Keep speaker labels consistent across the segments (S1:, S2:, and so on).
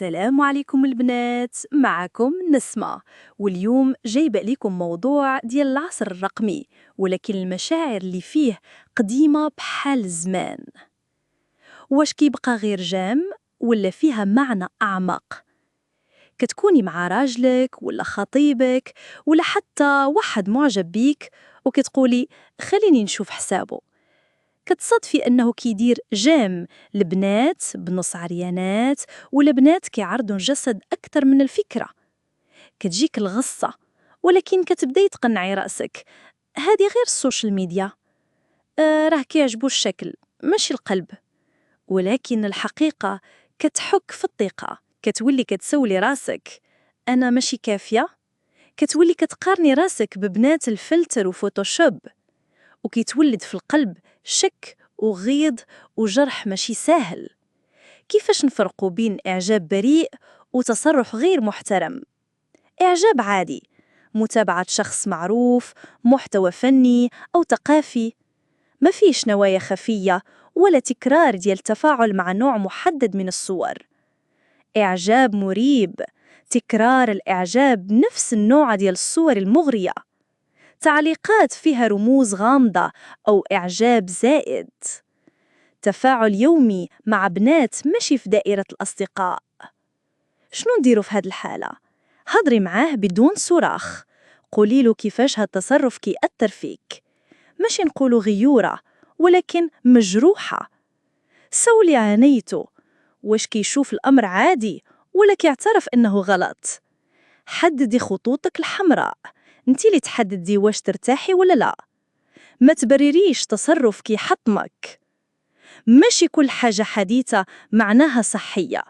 S1: السلام عليكم البنات، معكم نسمة. واليوم جايبة لكم موضوع ديال العصر الرقمي، ولكن المشاعر اللي فيه قديمة بحال الزمان. واش كيبقى غير جام ولا فيها معنى أعمق؟ كتكوني مع راجلك ولا خطيبك ولا حتى واحد معجب بيك وكتقولي خليني نشوف حسابه، كتصدفي أنه كيدير جام البنات بنص عريانات ولا بنات كيعرضوا الجسد أكثر من الفكرة. كتجيك الغصة، ولكن كتبداي تقنعي رأسك هذه غير السوشيال ميديا، راه كيعجبو الشكل ماشي القلب. ولكن الحقيقة كتحك في الثقة، كتولي كتسولي راسك أنا ماشي كافية، كتولي كتقارني راسك ببنات الفلتر وفوتوشوب، وكيتولد في القلب شك وغيظ وجرح ماشي ساهل. كيفاش نفرقوا بين إعجاب بريء وتصرح غير محترم؟ إعجاب عادي، متابعة شخص معروف، محتوى فني أو ثقافي، ما فيش نوايا خفية ولا تكرار ديال تفاعل مع نوع محدد من الصور. إعجاب مريب، تكرار الإعجاب نفس النوع ديال الصور المغرية، تعليقات فيها رموز غامضة أو إعجاب زائد، تفاعل يومي مع بنات ماشي في دائرة الأصدقاء. شنو نديرو في هاد الحالة؟ هضري معاه بدون صراخ، قوليلو كيفاش هالتصرف كيأثر فيك، ماشي نقولو غيورة ولكن مجروحة. سولي عانيتو، واش كيشوف الأمر عادي ولا كيعترف إنه غلط؟ حددي خطوطك الحمراء، انتي اللي تحددي واش ترتاحي ولا لا. ما تبرريش تصرف كيحطمك، ماشي كل حاجة حديثة معناها صحية.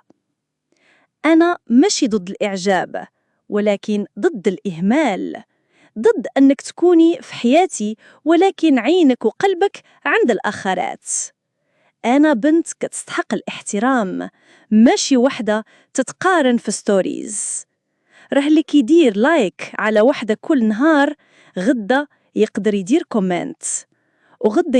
S1: أنا ماشي ضد الإعجاب، ولكن ضد الإهمال، ضد أنك تكوني في حياتي ولكن عينك وقلبك عند الآخرات. أنا بنت كتستحق الاحترام، ماشي وحدة تتقارن في ستوريز. راه اللي كيدير لايك على وحدة كل نهار غدا يقدر يدير كومنت، وغدا